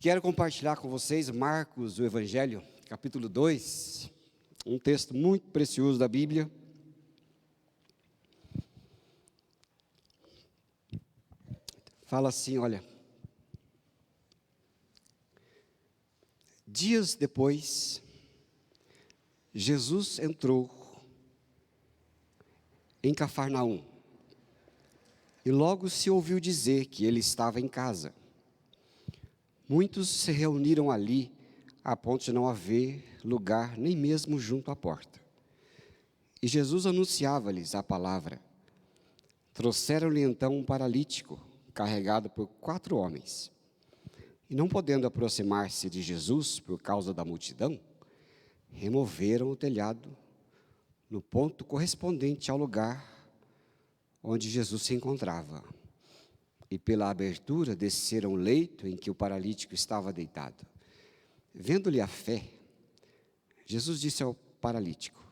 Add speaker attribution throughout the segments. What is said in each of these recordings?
Speaker 1: Quero compartilhar com vocês Marcos, o Evangelho, capítulo 2, um texto muito precioso da Bíblia. Fala assim, olha. Dias depois, Jesus entrou em Cafarnaum e logo se ouviu dizer que ele estava em casa. Muitos se reuniram ali, a ponto de não haver lugar nem mesmo junto à porta. E Jesus anunciava-lhes a palavra. Trouxeram-lhe então um paralítico, carregado por 4 homens. E não podendo aproximar-se de Jesus por causa da multidão, removeram o telhado no ponto correspondente ao lugar onde Jesus se encontrava. E pela abertura desceram o leito em que o paralítico estava deitado. Vendo-lhe a fé, Jesus disse ao paralítico: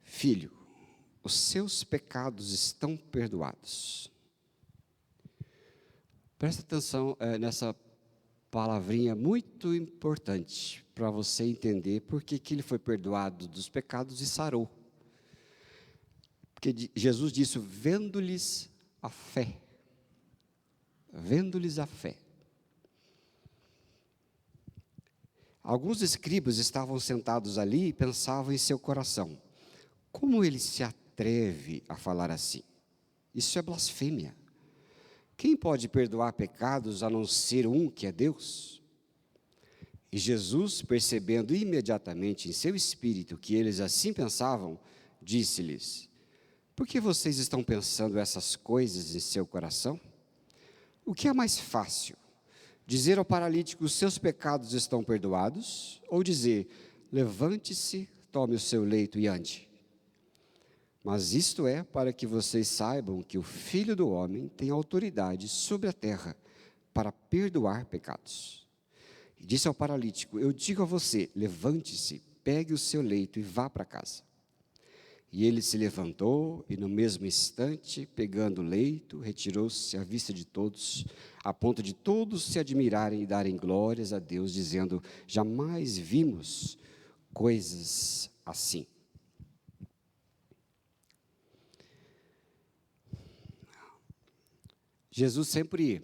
Speaker 1: Filho, os seus pecados estão perdoados. Presta atenção nessa palavrinha muito importante para você entender por que ele foi perdoado dos pecados e sarou. Porque Jesus disse, vendo-lhes a fé. Vendo-lhes a fé. Alguns escribas estavam sentados ali e pensavam em seu coração: como ele se atreve a falar assim? Isso é blasfêmia. Quem pode perdoar pecados a não ser um que é Deus? E Jesus, percebendo imediatamente em seu espírito que eles assim pensavam, disse-lhes: por que vocês estão pensando essas coisas em seu coração? O que é mais fácil? Dizer ao paralítico, os seus pecados estão perdoados? Ou dizer, levante-se, tome o seu leito e ande? Mas isto é para que vocês saibam que o Filho do Homem tem autoridade sobre a terra para perdoar pecados. E disse ao paralítico, eu digo a você, levante-se, pegue o seu leito e vá para casa. E ele se levantou e no mesmo instante, pegando o leito, retirou-se à vista de todos, a ponto de todos se admirarem e darem glórias a Deus, dizendo, jamais vimos coisas assim. Jesus sempre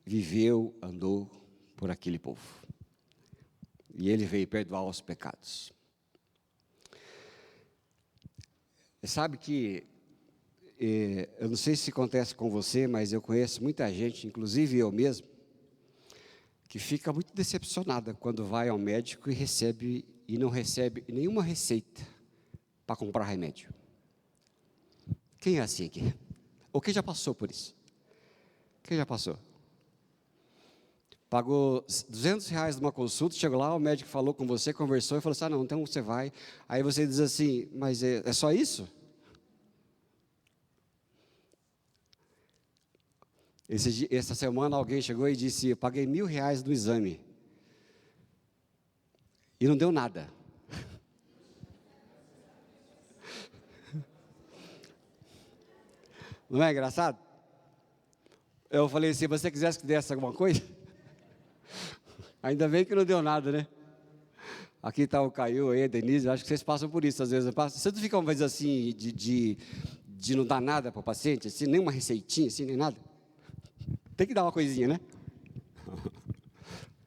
Speaker 1: viveu, andou por aquele povo. E ele veio perdoar os pecados. Sabe que, eu não sei se acontece com você, mas eu conheço muita gente, inclusive eu mesmo, que fica muito decepcionada quando vai ao médico e não recebe nenhuma receita para comprar remédio. Quem é assim aqui? Ou quem já passou por isso? Quem já passou? Pagou R$200 numa consulta, chegou lá, o médico falou com você, conversou e falou assim, não, então você vai. Aí você diz assim, mas é só isso? Essa semana alguém chegou e disse, eu paguei R$1.000 no exame. E não deu nada. Não é engraçado? Eu falei, se você quisesse que desse alguma coisa, ainda bem que não deu nada, né? Aqui está o Caio aí, a Denise, acho que vocês passam por isso às vezes. Vocês não ficam, às vezes, assim, de não dar nada para o paciente, assim, nem uma receitinha, assim, nem nada? Tem que dar uma coisinha, né?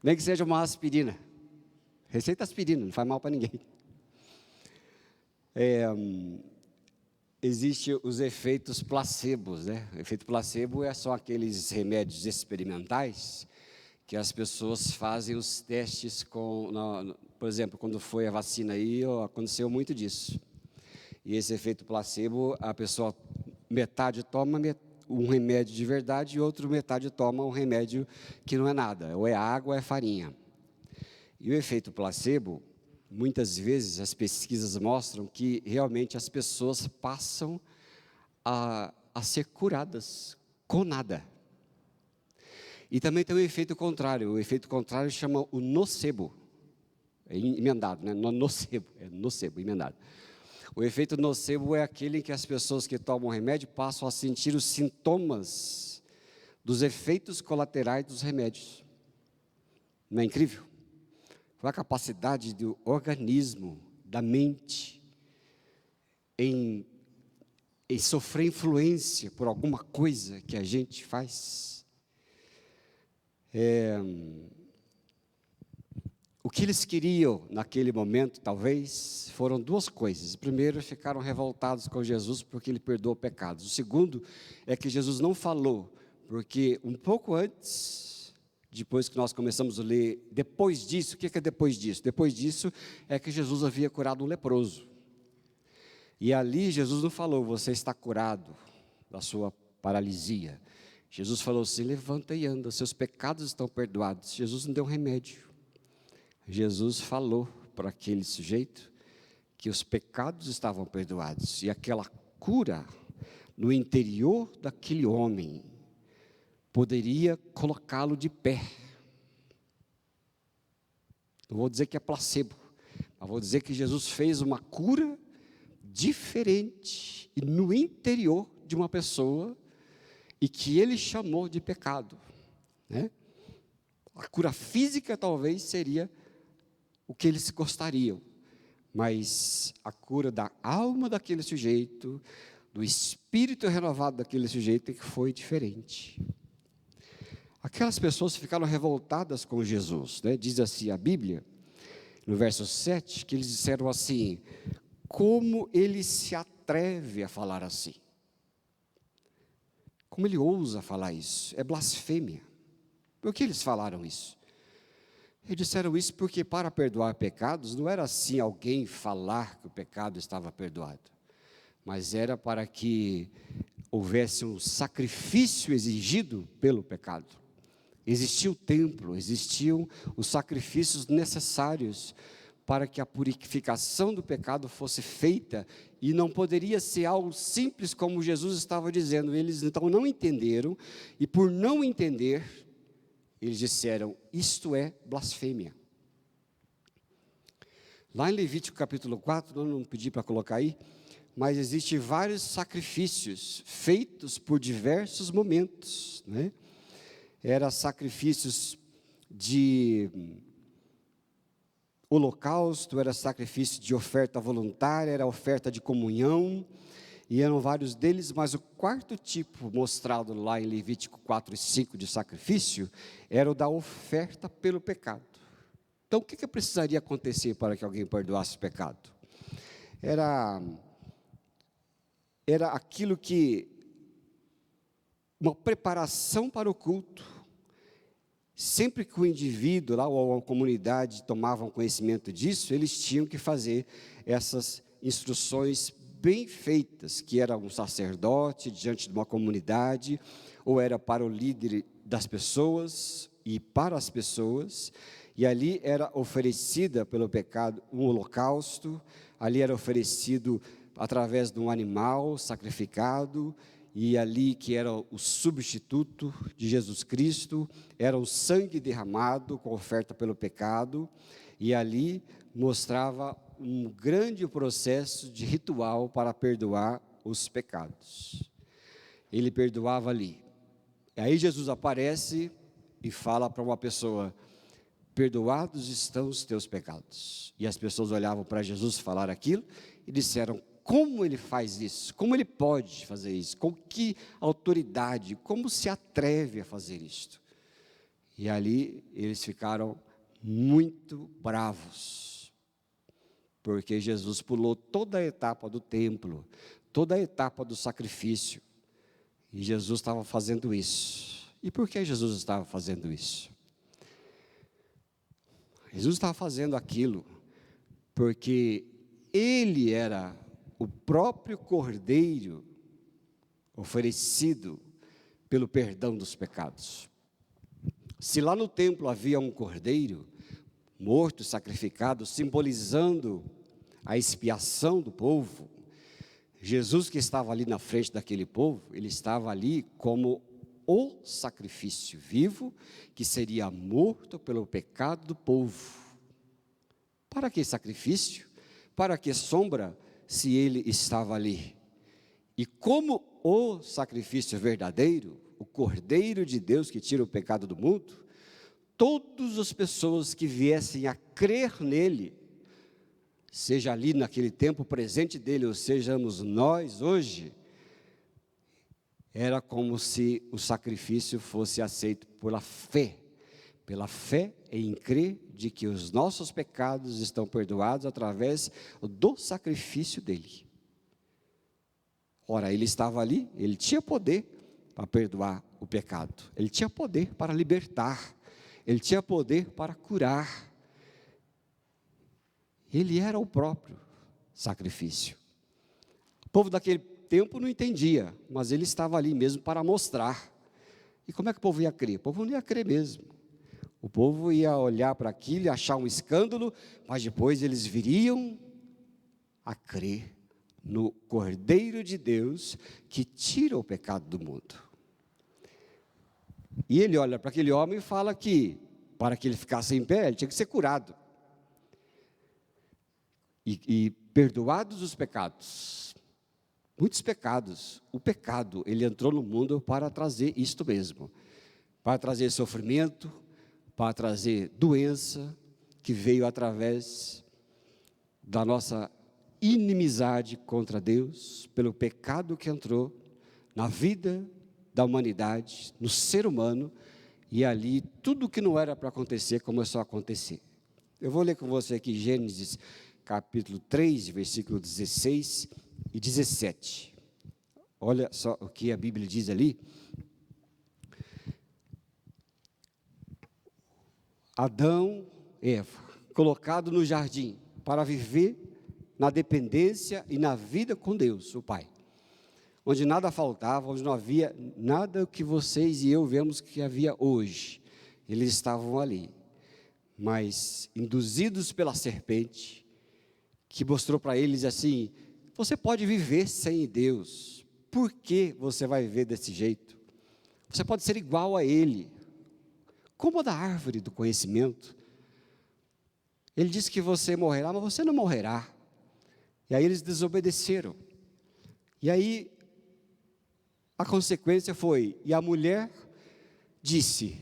Speaker 1: Nem que seja uma aspirina. Receita aspirina, não faz mal para ninguém. Existem os efeitos placebos, né? O efeito placebo são aqueles remédios experimentais que as pessoas fazem os testes por exemplo, quando foi a vacina aí, aconteceu muito disso. E esse efeito placebo, a pessoa metade toma um remédio de verdade e outro metade toma um remédio que não é nada, ou é água ou é farinha. E o efeito placebo, muitas vezes as pesquisas mostram que realmente as pessoas passam a ser curadas com nada. E também tem o efeito contrário chama o nocebo, é emendado, né? Nocebo, emendado. O efeito nocebo é aquele em que as pessoas que tomam remédio passam a sentir os sintomas dos efeitos colaterais dos remédios. Não é incrível? Qual a capacidade do organismo, da mente, em sofrer influência por alguma coisa que a gente faz? O que eles queriam naquele momento, talvez, foram duas coisas. Primeiro, ficaram revoltados com Jesus porque ele perdoou pecados. O segundo é que Jesus não falou, porque um pouco antes, depois que nós começamos a ler, depois disso, o que é depois disso? Depois disso é que Jesus havia curado um leproso. E ali Jesus não falou, você está curado da sua paralisia. Jesus falou assim, levanta e anda, seus pecados estão perdoados. Jesus não deu remédio. Jesus falou para aquele sujeito que os pecados estavam perdoados. E aquela cura no interior daquele homem poderia colocá-lo de pé. Não vou dizer que é placebo, mas vou dizer que Jesus fez uma cura diferente e no interior de uma pessoa e que ele chamou de pecado, né? A cura física talvez seria o que eles gostariam, mas a cura da alma daquele sujeito, do espírito renovado daquele sujeito é que foi diferente. Aquelas pessoas ficaram revoltadas com Jesus, né? Diz assim a Bíblia, no verso 7, que eles disseram assim, como ele se atreve a falar assim? Como ele ousa falar isso? É blasfêmia. Por que eles falaram isso? Eles disseram isso porque para perdoar pecados, não era assim alguém falar que o pecado estava perdoado, mas era para que houvesse um sacrifício exigido pelo pecado. Existia o templo, existiam os sacrifícios necessários para que a purificação do pecado fosse feita, e não poderia ser algo simples como Jesus estava dizendo. Eles então não entenderam, e por não entender, eles disseram, isto é blasfêmia. Lá em Levítico capítulo 4, eu não pedi para colocar aí, mas existem vários sacrifícios feitos por diversos momentos, né? Eram sacrifícios de holocausto, era sacrifício de oferta voluntária, era oferta de comunhão, e eram vários deles, mas o quarto tipo mostrado lá em Levítico 4 e 5 de sacrifício, era o da oferta pelo pecado. Então, o que precisaria acontecer para que alguém perdoasse o pecado? Era aquilo que, uma preparação para o culto. Sempre que o indivíduo lá, ou a comunidade tomavam conhecimento disso, eles tinham que fazer essas instruções bem feitas, que era um sacerdote diante de uma comunidade, ou era para o líder das pessoas e para as pessoas, e ali era oferecida pelo pecado um holocausto, ali era oferecido através de um animal sacrificado, e ali que era o substituto de Jesus Cristo, era o sangue derramado com oferta pelo pecado, e ali mostrava um grande processo de ritual para perdoar os pecados. Ele perdoava ali. E aí Jesus aparece e fala para uma pessoa, perdoados estão os teus pecados. E as pessoas olhavam para Jesus falar aquilo e disseram, como ele faz isso? Como ele pode fazer isso? Com que autoridade? Como se atreve a fazer isto? E ali eles ficaram muito bravos, porque Jesus pulou toda a etapa do templo, toda a etapa do sacrifício, e Jesus estava fazendo isso. E por que Jesus estava fazendo isso? Jesus estava fazendo aquilo porque ele era o próprio Cordeiro oferecido pelo perdão dos pecados. Se lá no templo havia um cordeiro morto, sacrificado, simbolizando a expiação do povo, Jesus, que estava ali na frente daquele povo, ele estava ali como o sacrifício vivo que seria morto pelo pecado do povo. Para que sacrifício? Para que sombra, se ele estava ali? E como o sacrifício verdadeiro, o Cordeiro de Deus que tira o pecado do mundo, todas as pessoas que viessem a crer nele, seja ali naquele tempo presente dele, ou sejamos nós hoje, era como se o sacrifício fosse aceito pela fé em crer de que os nossos pecados estão perdoados através do sacrifício dele. Ora, ele estava ali, ele tinha poder para perdoar o pecado, ele tinha poder para libertar, ele tinha poder para curar. Ele era o próprio sacrifício. O povo daquele tempo não entendia, mas ele estava ali mesmo para mostrar. E como é que o povo ia crer? O povo não ia crer mesmo. O povo ia olhar para aquilo e achar um escândalo, mas depois eles viriam a crer no Cordeiro de Deus que tira o pecado do mundo. E ele olha para aquele homem e fala que, para que ele ficasse em pé, ele tinha que ser curado. E perdoados os pecados, muitos pecados, o pecado, ele entrou no mundo para trazer isto mesmo, para trazer sofrimento, para trazer doença, que veio através da nossa inimizade contra Deus, pelo pecado que entrou na vida da humanidade, no ser humano, e ali tudo que não era para acontecer começou a acontecer. Eu vou ler com você aqui Gênesis capítulo 3, versículo 16 e 17. Olha só o que a Bíblia diz ali. Adão e Eva, colocado no jardim para viver na dependência e na vida com Deus, o Pai, onde nada faltava, onde não havia nada que vocês e eu vemos que havia hoje. Eles estavam ali, mas induzidos pela serpente, que mostrou para eles assim: você pode viver sem Deus, por que você vai viver desse jeito? Você pode ser igual a Ele, como a da árvore do conhecimento. Ele disse que você morrerá, mas você não morrerá. E aí eles desobedeceram. E aí a consequência foi, e a mulher disse: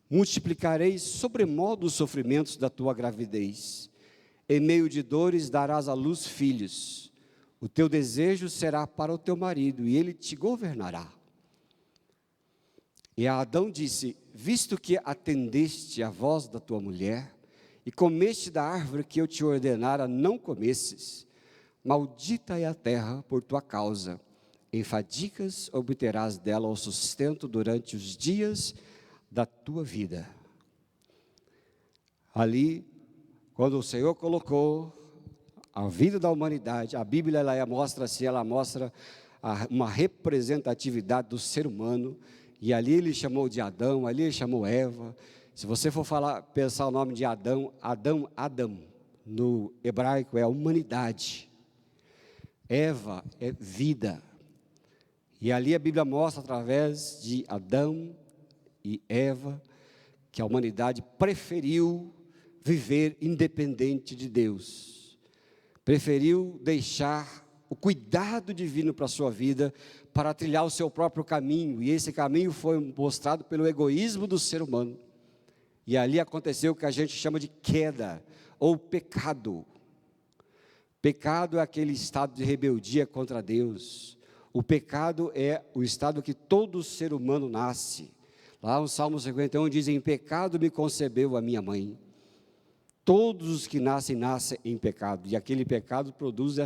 Speaker 1: multiplicarei sobremodo os sofrimentos da tua gravidez. Em meio de dores darás à luz filhos. O teu desejo será para o teu marido, e ele te governará. E a Adão disse: visto que atendeste à voz da tua mulher, e comeste da árvore que eu te ordenara não comesses, maldita é a terra por tua causa. Em fadigas obterás dela o sustento durante os dias da tua vida. Ali, quando o Senhor colocou a vida da humanidade, a Bíblia ela mostra assim, ela mostra uma representatividade do ser humano, e ali ele chamou de Adão, ali ele chamou Eva. Se você for pensar o nome de Adão, Adam, no hebraico é a humanidade. Eva é vida. E ali a Bíblia mostra através de Adão e Eva que a humanidade preferiu viver independente de Deus, preferiu deixar o cuidado divino para a sua vida, para trilhar o seu próprio caminho, e esse caminho foi mostrado pelo egoísmo do ser humano, e ali aconteceu o que a gente chama de queda, ou pecado. Pecado é aquele estado de rebeldia contra Deus. O pecado é o estado que todo ser humano nasce. Lá no Salmo 51 diz: em pecado me concebeu a minha mãe. Todos os que nascem em pecado, e aquele pecado produz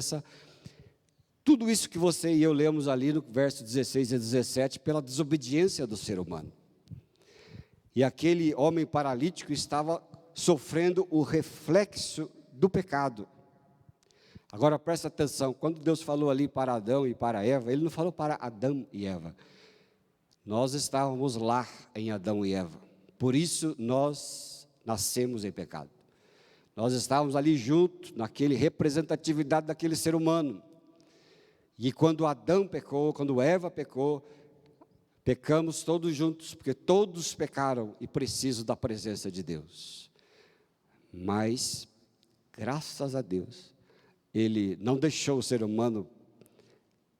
Speaker 1: tudo isso que você e eu lemos ali no verso 16 e 17, pela desobediência do ser humano. E aquele homem paralítico estava sofrendo o reflexo do pecado. Agora presta atenção, quando Deus falou ali para Adão e para Eva, Ele não falou para Adão e Eva. Nós estávamos lá em Adão e Eva, por isso nós nascemos em pecado. Nós estávamos ali juntos, naquele representatividade daquele ser humano. E quando Adão pecou, quando Eva pecou, pecamos todos juntos, porque todos pecaram e precisam da presença de Deus. Mas, graças a Deus, Ele não deixou o ser humano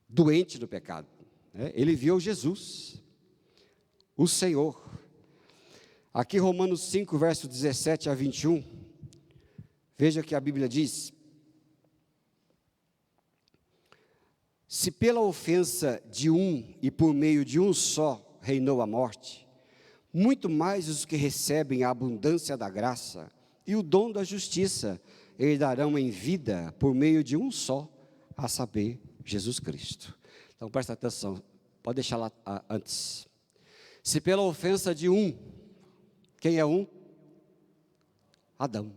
Speaker 1: doente do pecado, né? Ele viu Jesus, o Senhor. Aqui Romanos 5, verso 17 a 21, veja que a Bíblia diz: se pela ofensa de um e por meio de um só reinou a morte, muito mais os que recebem a abundância da graça e o dom da justiça herdarão em vida por meio de um só, a saber, Jesus Cristo. Então presta atenção, pode deixar lá antes. Se pela ofensa de um, quem é um? Adão.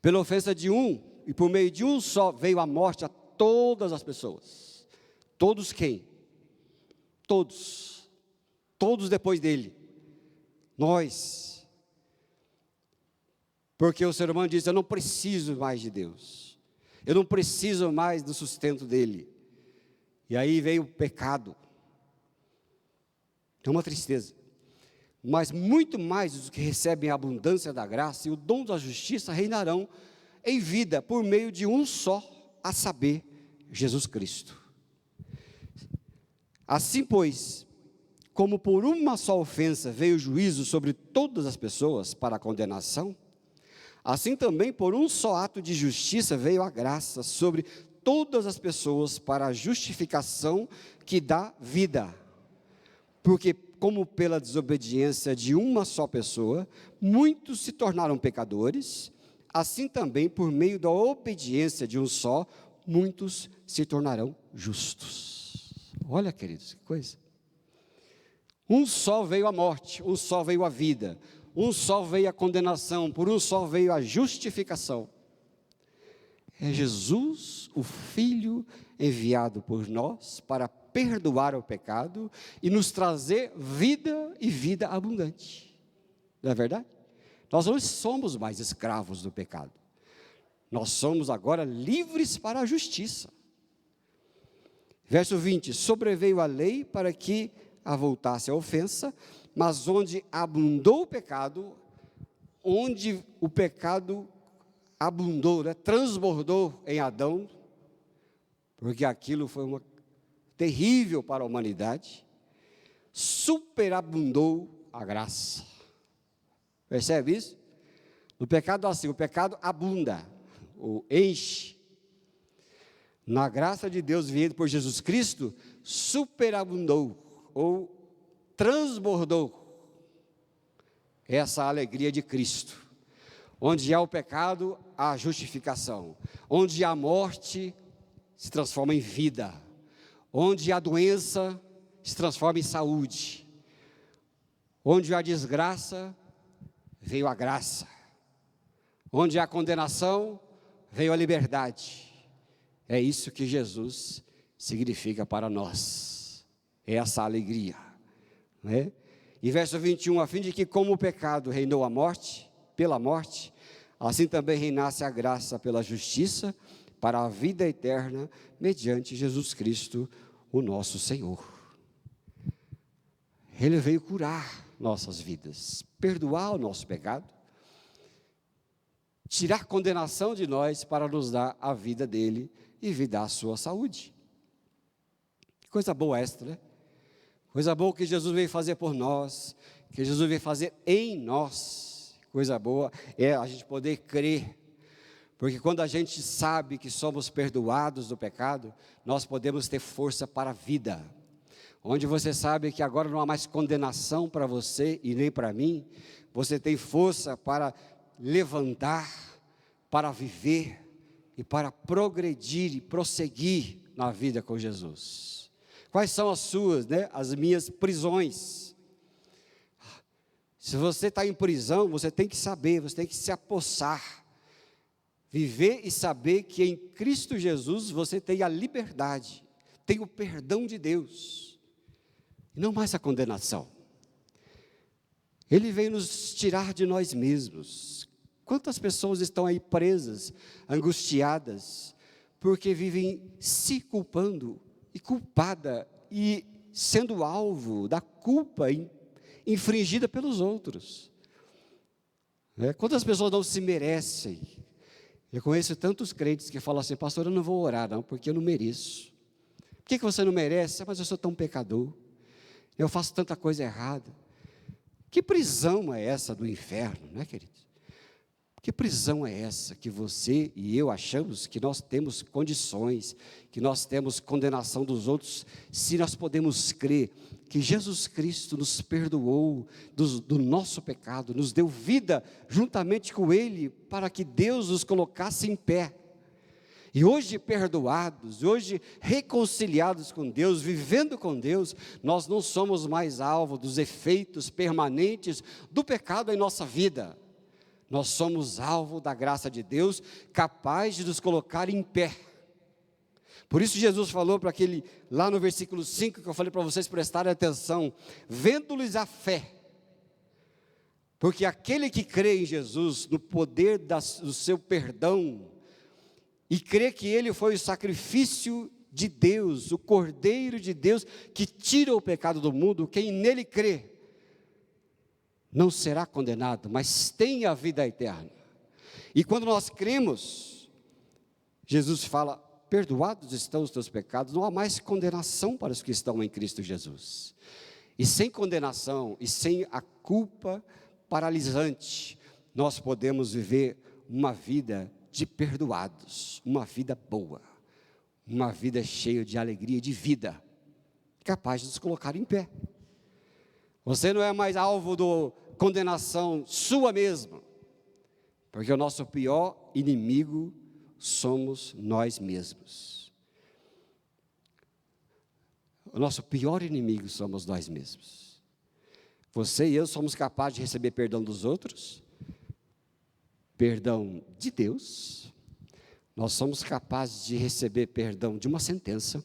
Speaker 1: Pela ofensa de um e por meio de um só veio a morte a todas as pessoas. Todos quem? Todos. Todos depois dele. Nós. Porque o ser humano diz: eu não preciso mais de Deus. Eu não preciso mais do sustento dele. E aí veio o pecado. É uma tristeza. Mas muito mais os que recebem a abundância da graça e o dom da justiça reinarão em vida por meio de um só, a saber, Jesus Cristo. Assim, pois, como por uma só ofensa veio o juízo sobre todas as pessoas para a condenação, assim também por um só ato de justiça veio a graça sobre todas as pessoas para a justificação que dá vida. Porque como pela desobediência de uma só pessoa, muitos se tornaram pecadores, assim também por meio da obediência de um só, muitos se tornarão justos. Olha, queridos, que coisa. Um só veio a morte, um só veio a vida, um só veio a condenação, por um só veio a justificação. É Jesus, o Filho enviado por nós para perdoar o pecado e nos trazer vida e vida abundante. Não é verdade? Nós não somos mais escravos do pecado. Nós somos agora livres para a justiça. Verso 20: sobreveio a lei para que avultasse a ofensa, mas onde abundou o pecado, onde o pecado abundou, transbordou em Adão, porque aquilo foi uma terrível para a humanidade, superabundou a graça. Percebe isso? No pecado assim, o pecado abunda, ou enche. Na graça de Deus vindo por Jesus Cristo, superabundou, ou transbordou essa alegria de Cristo. Onde há o pecado, há a justificação. Onde há morte, se transforma em vida. Onde há doença, se transforma em saúde. Onde há desgraça, veio a graça. Onde há condenação, veio a liberdade. É isso que Jesus significa para nós. É essa alegria. Né? E verso 21, a fim de que como o pecado reinou a morte, pela morte, assim também reinasse a graça pela justiça, para a vida eterna, mediante Jesus Cristo, o nosso Senhor. Ele veio curar nossas vidas, perdoar o nosso pecado, tirar condenação de nós para nos dar a vida dele e dar a sua saúde. Que coisa boa esta, né? Coisa boa que Jesus veio fazer por nós, que Jesus veio fazer em nós. Coisa boa é a gente poder crer, porque quando a gente sabe que somos perdoados do pecado, nós podemos ter força para a vida. Onde você sabe que agora não há mais condenação para você e nem para mim, você tem força para levantar, para viver e para progredir e prosseguir na vida com Jesus. Quais são as suas, as minhas prisões? Se você está em prisão, você tem que saber, você tem que se apossar, viver e saber que em Cristo Jesus você tem a liberdade, tem o perdão de Deus, e não mais a condenação. Ele veio nos tirar de nós mesmos. Quantas pessoas estão aí presas, angustiadas, porque vivem se culpando e culpada e sendo alvo da culpa infringida pelos outros. Quantas pessoas não se merecem? Eu conheço tantos crentes que falam assim: pastor, eu não vou orar não, porque eu não mereço. Por que você não merece? Mas eu sou tão pecador, eu faço tanta coisa errada. Que prisão é essa do inferno, não é, queridos? Que prisão é essa que você e eu achamos que nós temos condições, que nós temos condenação dos outros, se nós podemos crer que Jesus Cristo nos perdoou do nosso pecado, nos deu vida juntamente com Ele, para que Deus nos colocasse em pé. E hoje perdoados, hoje reconciliados com Deus, vivendo com Deus, nós não somos mais alvo dos efeitos permanentes do pecado em nossa vida. Nós somos alvo da graça de Deus, capaz de nos colocar em pé. Por isso Jesus falou para aquele, lá no versículo 5, que eu falei para vocês prestarem atenção, vendo-lhes a fé. Porque aquele que crê em Jesus, no poder do seu perdão, e crê que Ele foi o sacrifício de Deus, o Cordeiro de Deus, que tira o pecado do mundo, quem nele crê, não será condenado, mas tem a vida eterna. E quando nós cremos, Jesus fala, perdoados estão os teus pecados, não há mais condenação para os que estão em Cristo Jesus. E sem condenação, e sem a culpa paralisante, nós podemos viver uma vida de perdoados, uma vida boa, uma vida cheia de alegria e de vida, capaz de nos colocar em pé. Você não é mais alvo da condenação sua mesma, porque o nosso pior inimigo somos nós mesmos. O nosso pior inimigo somos nós mesmos. Você e eu somos capazes de receber perdão dos outros, perdão de Deus, nós somos capazes de receber perdão de uma sentença,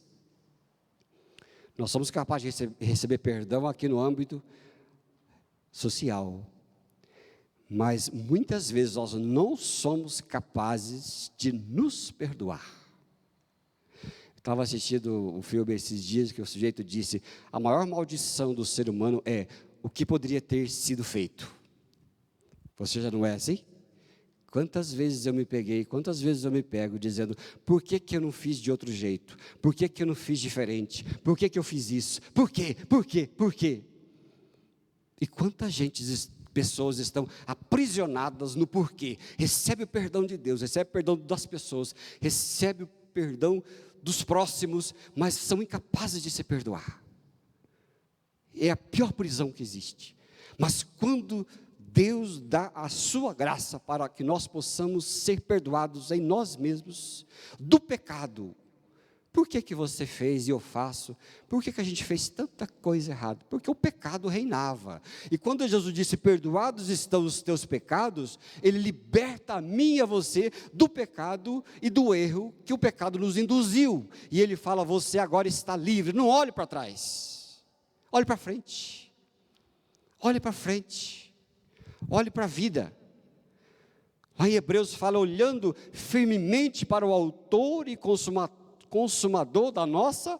Speaker 1: nós somos capazes de receber perdão aqui no âmbito social, mas muitas vezes nós não somos capazes de nos perdoar. Estava assistindo um filme esses dias que o sujeito disse, a maior maldição do ser humano é o que poderia ter sido feito. Você já não é assim? Quantas vezes eu me peguei, quantas vezes eu me pego dizendo, por que eu não fiz de outro jeito? Por que eu não fiz diferente? Por que eu fiz isso? Por quê? Por quê? Por quê? E pessoas estão aprisionadas no porquê. Recebe o perdão de Deus, recebe o perdão das pessoas, recebe o perdão dos próximos, mas são incapazes de se perdoar. É a pior prisão que existe. Mas quando Deus dá a sua graça para que nós possamos ser perdoados em nós mesmos do pecado. Por que você fez e eu faço? Por que a gente fez tanta coisa errada? Porque o pecado reinava. E quando Jesus disse, perdoados estão os teus pecados, Ele liberta a mim e a você do pecado e do erro que o pecado nos induziu. E Ele fala, você agora está livre. Não olhe para trás. Olhe para frente. Olhe para frente. Olhe para a vida. Lá em Hebreus fala, olhando firmemente para o autor e consumador da nossa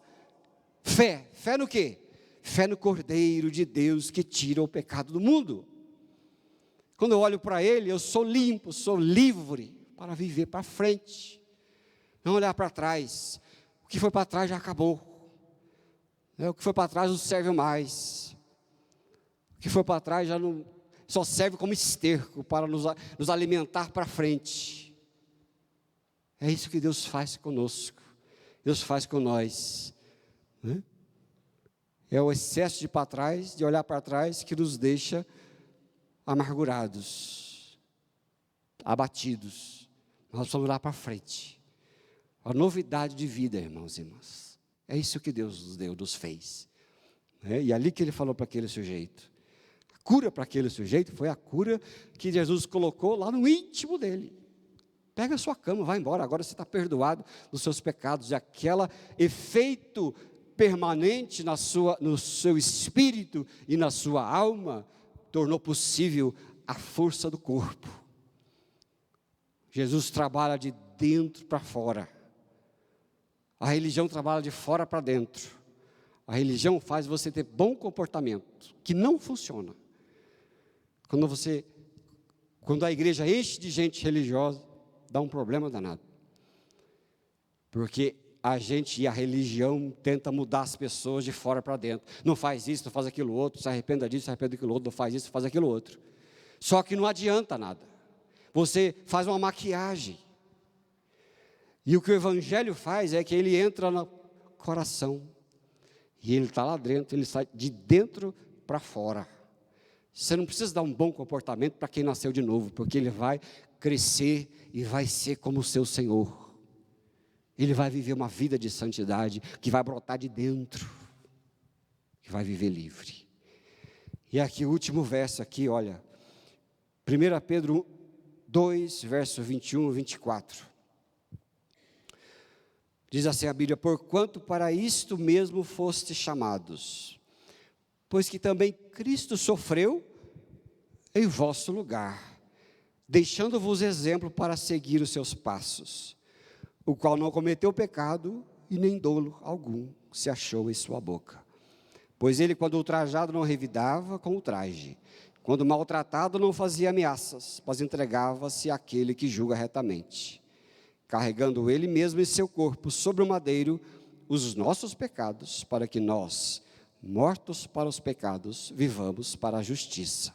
Speaker 1: fé. Fé no quê? Fé no Cordeiro de Deus que tira o pecado do mundo. Quando eu olho para Ele, eu sou limpo, sou livre para viver para frente. Não olhar para trás. O que foi para trás já acabou. O que foi para trás não serve mais. O que foi para trás já não... só serve como esterco para nos alimentar para frente. É isso que Deus faz conosco, Deus faz com nós, né? É o excesso de para trás, de olhar para trás, que nos deixa amargurados, abatidos. Nós precisamos olhar para frente, a novidade de vida, irmãos e irmãs. É isso que Deus nos deu, nos fez, né? E ali que Ele falou para aquele sujeito, cura para aquele sujeito foi a cura que Jesus colocou lá no íntimo dele. Pega a sua cama, vai embora, agora você está perdoado dos seus pecados. E aquele efeito permanente no seu espírito e na sua alma, tornou possível a força do corpo. Jesus trabalha de dentro para fora. A religião trabalha de fora para dentro. A religião faz você ter bom comportamento, que não funciona. Quando a igreja enche de gente religiosa, dá um problema danado. Porque a religião tenta mudar as pessoas de fora para dentro. Não faz isso, não faz aquilo outro, se arrependa disso, se arrependa daquilo outro, não faz isso, faz aquilo outro. Só que não adianta nada. Você faz uma maquiagem. E o que o Evangelho faz é que ele entra no coração. E ele está lá dentro, ele sai de dentro para fora. Você não precisa dar um bom comportamento para quem nasceu de novo, porque ele vai crescer e vai ser como o seu Senhor. Ele vai viver uma vida de santidade, que vai brotar de dentro, que vai viver livre. E aqui o último verso aqui, olha, 1 Pedro 2, verso 21 e 24. Diz assim a Bíblia: porquanto para isto mesmo foste chamados, pois que também Cristo sofreu em vosso lugar, deixando-vos exemplo para seguir os seus passos, o qual não cometeu pecado e nem dolo algum se achou em sua boca. Pois ele, quando ultrajado, não revidava com ultraje, quando maltratado, não fazia ameaças, mas entregava-se àquele que julga retamente, carregando ele mesmo em seu corpo sobre o madeiro os nossos pecados, para que nós, mortos para os pecados, vivamos para a justiça.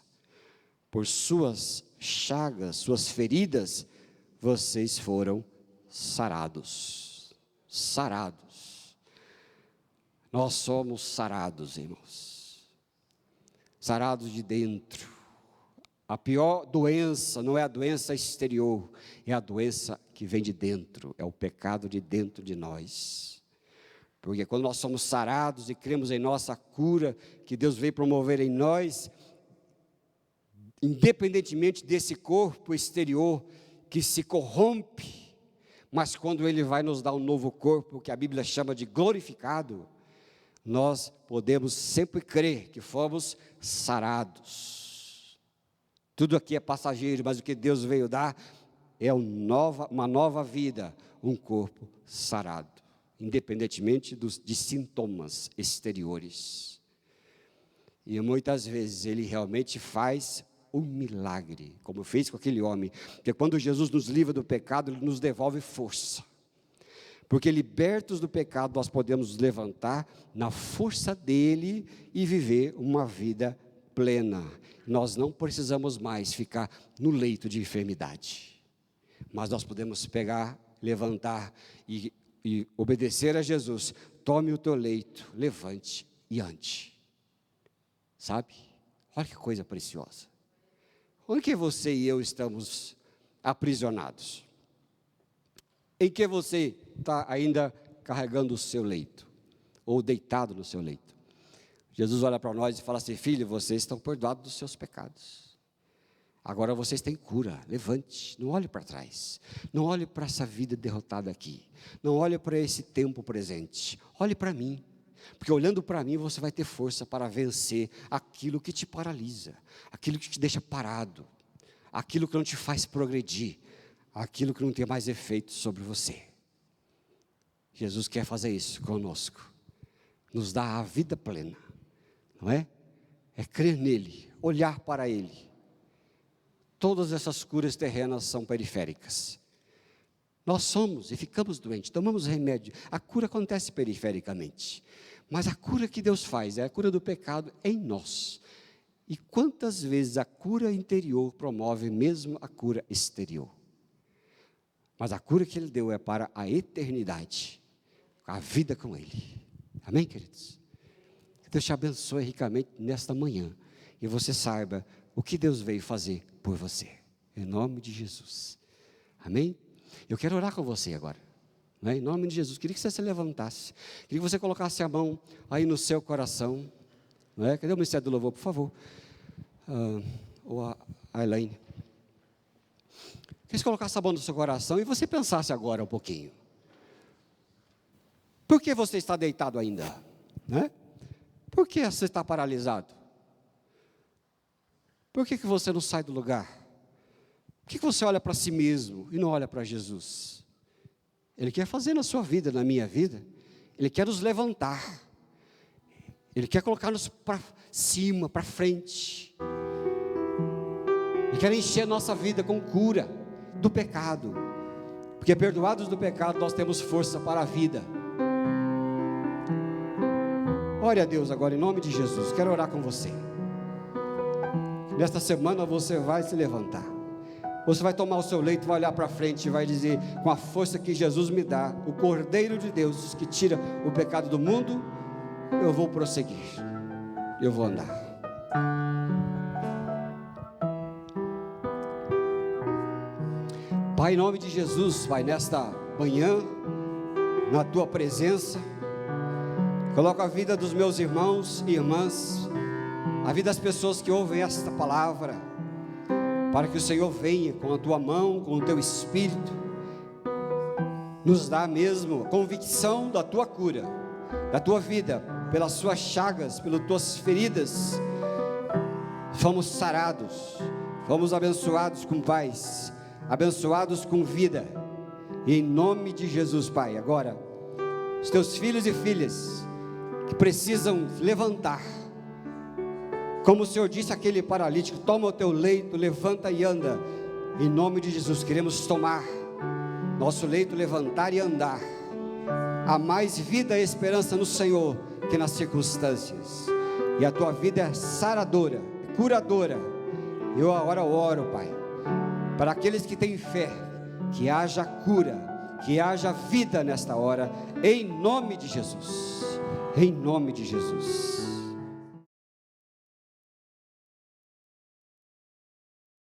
Speaker 1: Por suas chagas, suas feridas, vocês foram sarados. Sarados. Nós somos sarados, irmãos. Sarados de dentro. A pior doença não é a doença exterior, é a doença que vem de dentro, é o pecado de dentro de nós. Porque quando nós somos sarados e cremos em nossa cura, que Deus veio promover em nós, independentemente desse corpo exterior que se corrompe, mas quando Ele vai nos dar um novo corpo, que a Bíblia chama de glorificado, nós podemos sempre crer que fomos sarados. Tudo aqui é passageiro, mas o que Deus veio dar é uma nova vida, um corpo sarado, independentemente de sintomas exteriores. E muitas vezes Ele realmente faz um milagre, como fez com aquele homem, porque quando Jesus nos livra do pecado, Ele nos devolve força, porque libertos do pecado, nós podemos nos levantar na força dEle e viver uma vida plena. Nós não precisamos mais ficar no leito de enfermidade, mas nós podemos pegar, levantar e obedecer a Jesus. Tome o teu leito, levante e ande, sabe? Olha que coisa preciosa. Onde que você e eu estamos aprisionados? Em que você está ainda carregando o seu leito, ou deitado no seu leito? Jesus olha para nós e fala assim: filho, vocês estão perdoados dos seus pecados. Agora vocês têm cura, levante, não olhe para trás. Não olhe para essa vida derrotada aqui. Não olhe para esse tempo presente. Olhe para mim. Porque olhando para mim, você vai ter força para vencer aquilo que te paralisa, aquilo que te deixa parado, aquilo que não te faz progredir, aquilo que não tem mais efeito sobre você. Jesus quer fazer isso conosco, nos dá a vida plena, não é? É crer nele, olhar para ele. Todas essas curas terrenas são periféricas. Nós somos e ficamos doentes, tomamos remédio, a cura acontece perifericamente, mas a cura que Deus faz é a cura do pecado em nós. E quantas vezes a cura interior promove mesmo a cura exterior? Mas a cura que Ele deu é para a eternidade, a vida com Ele. Amém, queridos? Que Deus te abençoe ricamente nesta manhã, e você saiba o que Deus veio fazer por você, em nome de Jesus. Amém? Eu quero orar com você agora, né? Em nome de Jesus. Queria que você se levantasse, queria que você colocasse a mão aí no seu coração, não é? Cadê o Ministério do Louvor, por favor? Ou a Elaine. Queria que você colocasse a mão no seu coração e você pensasse agora um pouquinho. Por que você está deitado ainda? Né? Por que você está paralisado? Por que você não sai do lugar? Por que você olha para si mesmo e não olha para Jesus? Ele quer fazer na sua vida, na minha vida. Ele quer nos levantar. Ele quer colocar-nos para cima, para frente. Ele quer encher a nossa vida com cura do pecado. Porque perdoados do pecado, nós temos força para a vida. Ore a Deus agora, em nome de Jesus. Quero orar com você. Nesta semana você vai se levantar. Você vai tomar o seu leito, vai olhar para frente e vai dizer, com a força que Jesus me dá, o Cordeiro de Deus que tira o pecado do mundo, eu vou prosseguir, eu vou andar. Pai, em nome de Jesus, Pai, nesta manhã, na Tua presença, coloco a vida dos meus irmãos e irmãs, a vida das pessoas que ouvem esta palavra, para que o Senhor venha com a Tua mão, com o Teu Espírito, nos dá mesmo a convicção da Tua cura, da Tua vida, pelas Suas chagas, pelas Tuas feridas, fomos sarados, fomos abençoados com paz, abençoados com vida, e em nome de Jesus, Pai, agora, os Teus filhos e filhas, que precisam levantar, como o Senhor disse àquele paralítico, toma o teu leito, levanta e anda, em nome de Jesus, queremos tomar nosso leito, levantar e andar, há mais vida e esperança no Senhor, que nas circunstâncias, e a Tua vida é saradora, curadora, eu agora oro, Pai, para aqueles que têm fé, que haja cura, que haja vida nesta hora, em nome de Jesus, em nome de Jesus.